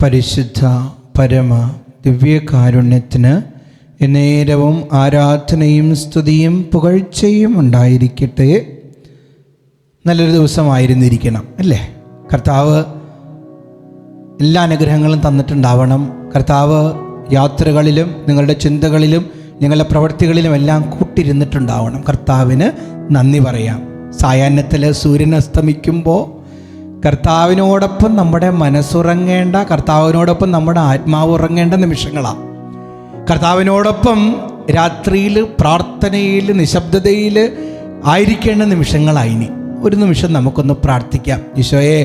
പരിശുദ്ധ പരമ ദിവ്യകാരുണ്യത്തിന് എന്നേരവും ആരാധനയും സ്തുതിയും പുകഴ്ചയും ഉണ്ടായിരിക്കട്ടെ. നല്ലൊരു ദിവസമായിരുന്നിരിക്കണം അല്ലേ? കർത്താവ് എല്ലാ അനുഗ്രഹങ്ങളും തന്നിട്ടുണ്ടാവണം. കർത്താവ് യാത്രകളിലും നിങ്ങളുടെ ചിന്തകളിലും നിങ്ങളുടെ പ്രവൃത്തികളിലും എല്ലാം കൂട്ടിരുന്നിട്ടുണ്ടാവണം. കർത്താവിന് നന്ദി പറയാം. സായാഹ്നത്തിൽ സൂര്യൻ അസ്തമിക്കുമ്പോൾ കർത്താവിനോടൊപ്പം നമ്മുടെ മനസ്സുറങ്ങേണ്ട, കർത്താവിനോടൊപ്പം നമ്മുടെ ആത്മാവ് ഉറങ്ങേണ്ട നിമിഷങ്ങളാണ്. കർത്താവിനോടൊപ്പം രാത്രിയിൽ പ്രാർത്ഥനയിൽ നിശബ്ദതയിൽ ആയിരിക്കേണ്ട നിമിഷങ്ങളായിനി. ഒരു നിമിഷം നമുക്കൊന്ന് പ്രാർത്ഥിക്കാം. ഈശോയെ,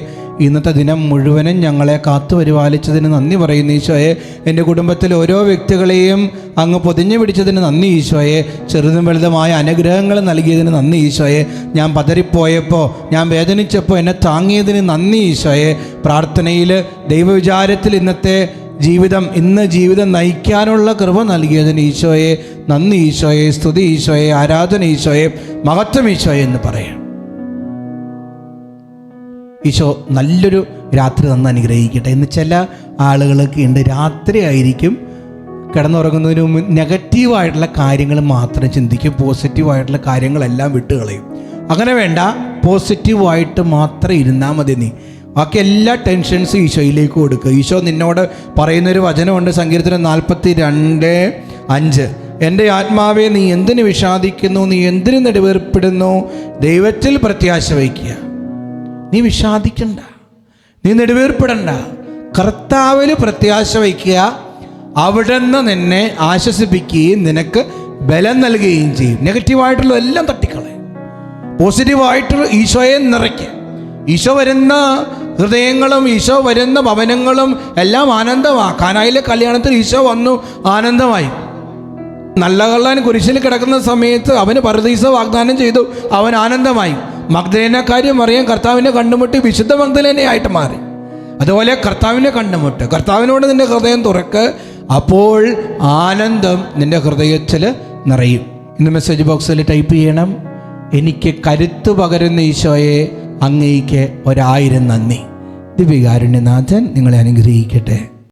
ഇന്നത്തെ ദിനം മുഴുവനും ഞങ്ങളെ കാത്തു പരിപാലിച്ചതിന് നന്ദി പറയുന്നു ഈശോയെ. എൻ്റെ കുടുംബത്തിലെ ഓരോ വ്യക്തികളെയും അങ്ങ് പൊതിഞ്ഞു പിടിച്ചതിന് നന്ദി ഈശോയെ. ചെറുതും വലുതുമായ അനുഗ്രഹങ്ങൾ നൽകിയതിന് നന്ദി ഈശോയെ. ഞാൻ പതറിപ്പോയപ്പോൾ, ഞാൻ വേദനിച്ചപ്പോൾ എന്നെ താങ്ങിയതിന് നന്ദി ഈശോയെ. പ്രാർത്ഥനയിൽ ദൈവവിചാരത്തിൽ ഇന്ന് ജീവിതം നയിക്കാനുള്ള കൃപ നൽകിയതിന് ഈശോയെ നന്ദി ഈശോയെ. സ്തുതി ഈശോയെ, ആരാധന ഈശോയെ, മഹത്വം ഈശോയെ എന്ന് പറയാം. ഈശോ നല്ലൊരു രാത്രി തന്ന് അനുഗ്രഹിക്കട്ടെ. ഇന്ന് ചില ആളുകളൊക്കെ ഉണ്ട്, രാത്രി ആയിരിക്കും കിടന്നുറങ്ങുന്നതിന് മുമ്പ് നെഗറ്റീവായിട്ടുള്ള കാര്യങ്ങൾ മാത്രം ചിന്തിക്കും, പോസിറ്റീവായിട്ടുള്ള കാര്യങ്ങളെല്ലാം വിട്ടുകളയും. അങ്ങനെ വേണ്ട, പോസിറ്റീവായിട്ട് മാത്രം ഇരുന്നാൽ മതി. നീ ബാക്കി എല്ലാ ടെൻഷൻസും ഈശോയിലേക്ക് കൊടുക്കുക. ഈശോ നിന്നോട് പറയുന്നൊരു വചനമുണ്ട്, സങ്കീർത്തനം 42:5. എൻ്റെ ആത്മാവെ, നീ എന്തിനു വിഷാദിക്കുന്നു? നീ എന്തിനു നെടുവേർപ്പെടുന്നു? ദൈവത്തിൽ പ്രത്യാശ വയ്ക്കുക. നീ വിഷാദിക്കണ്ട, നീ നെടുവേർപ്പെടണ്ട, കർത്താവിൽ പ്രത്യാശ വയ്ക്കുക. അവിടുന്ന് നിന്നെ ആശ്വസിപ്പിക്കുകയും നിനക്ക് ബലം നൽകുകയും ചെയ്യും. നെഗറ്റീവായിട്ടുള്ള എല്ലാം തട്ടിക്കളയും, പോസിറ്റീവായിട്ടുള്ള ഈശോയെ നിറയ്ക്കുക. ഈശോ വരുന്ന ഹൃദയങ്ങളും ഈശോ വരുന്ന ഭവനങ്ങളും എല്ലാം ആനന്ദമാണ്. കാനായിലെ കല്യാണത്തിൽ ഈശോ വന്നു, ആനന്ദമായി. നല്ല കള്ളൻ കുരിശിൽ കിടക്കുന്ന സമയത്ത് അവന് പറുദീസ വാഗ്ദാനം ചെയ്തു, അവൻ ആനന്ദമായി. മഗ്ദലേനക്കാരി മറിയം കർത്താവിനെ കണ്ടുമുട്ടി വിശുദ്ധ മഗ്ദലേനയായിട്ട് മാറി. അതുപോലെ കർത്താവിനെ കണ്ടുമുട്ട്, കർത്താവിനോട് നിന്റെ ഹൃദയം തുറക്ക്, അപ്പോൾ ആനന്ദം നിന്റെ ഹൃദയത്തിൽ നിറയും. ഇന്ന് മെസ്സേജ് ബോക്സിൽ ടൈപ്പ് ചെയ്യണം, എനിക്ക് കരുത്ത് പകരുന്ന ഈശോയെ അങ്ങേക്ക് 1000 നന്ദി. ദിവ്യകാരുണ്യനാഥൻ നിങ്ങളെ അനുഗ്രഹിക്കട്ടെ.